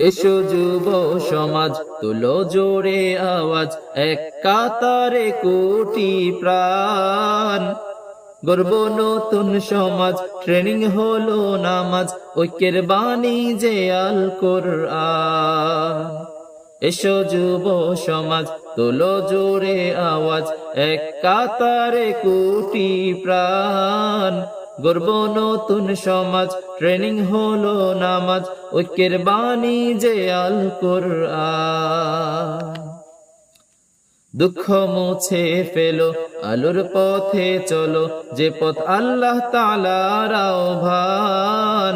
এসো যুব সমাজ তুলো জোরে আওয়াজ, এক কাতারে কোটি প্রাণ। গর্ব নতুন সমাজ, ট্রেনিং হলো নামাজ, ঐক্যের বাণী যে আল কোরআন। এসো যুব সমাজ তুলো জোরে আওয়াজ, এক কাতারে কোটি প্রাণ। গর্ব নতুন সমাজ, ট্রেনিং হলো নামাজ, ঐক্যের বাণী যে আল কোরআন। দুঃখ মুছে ফেলো, আলোর পথে চলো, যে পথ আল্লাহ তাআলার আহ্বান।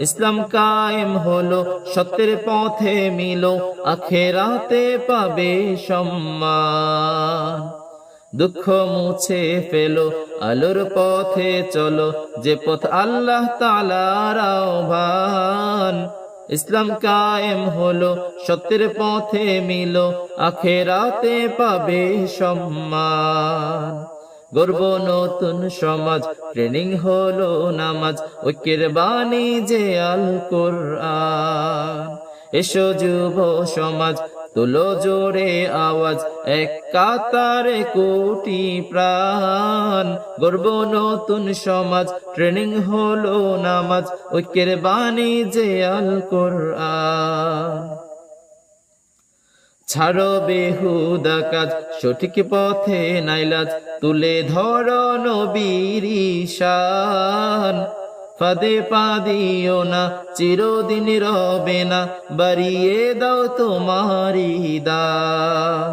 ইসলাম কায়েম হলো, সত্যের পথে মিলো, আখেরাতে পাবে সম্মান। দুঃখ মুছে ফেলো, আলোর পথে চলো, যে পথ আল্লাহ তাআলার আহ্বান। ইসলাম কায়েম হলো, সত্যের পথে মিলো, আখেরাতে পাবে সম্মান। গর্ব নতুন সমাজ, ট্রেনিং হলো নামাজ, ঐক্যের বাণী যে আল কোরআন। এসো যুব সমাজ তুলো জোরে আওয়াজ, এক কাতারে কোটি প্রাণ। গর্ব নতুন সমাজ, ট্রেনিং হলো নামাজ, ঐক্যের বাণী যে আল কোরআন। ছাড়ো বেহুদা কাজ, সঠিক পথে নাইলাজ, তুলে ধরো নবীর শান। ফাঁদে পা দিও না, চিরদিন রবে না, বাড়িয়ে দাও তোমারি দান।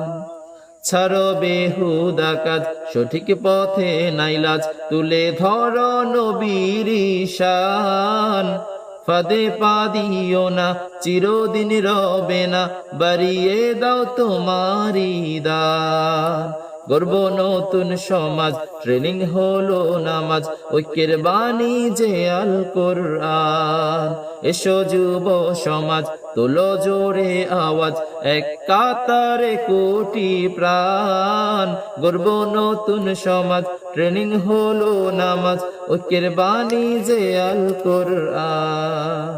ছাড়ো বেহুদা কাজ, সঠিক পথে নাইলাজ, তুলে ধরো নবীর শান। ফাঁদে পা দিও না, চিরদিন রবে না, বাড়িয়ে দাও তোমারি দান। গর্ব নতুন সমাজ, ট্রেনিং হলো নামাজ, ঐক্যের বাণী যে আল কোরআন। এসো যুব সমাজ তুলো জোরে আওয়াজ, এক কাতারে কোটি প্রাণ। গর্ব নতুন সমাজ, ট্রেনিং হলো নামাজ, ঐক্যের বাণী যে আল কোরআন।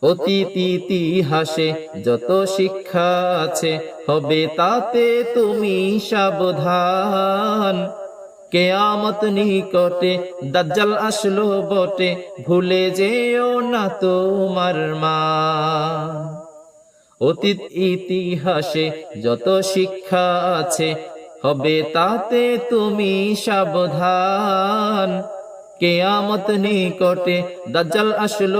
অতীত ইতিহাসে যত শিক্ষা আছে, হবে তাতে তুমি সাবধান। কেয়ামত নিকটে, দাজ্জাল আসলো বটে, ভুলে যেও না তোমার মান। অতীত ইতিহাসে যত শিক্ষা আছে, হবে তাতে তুমি সাবধান। কেয়ামত নিকটে, দাজ্জাল আসলো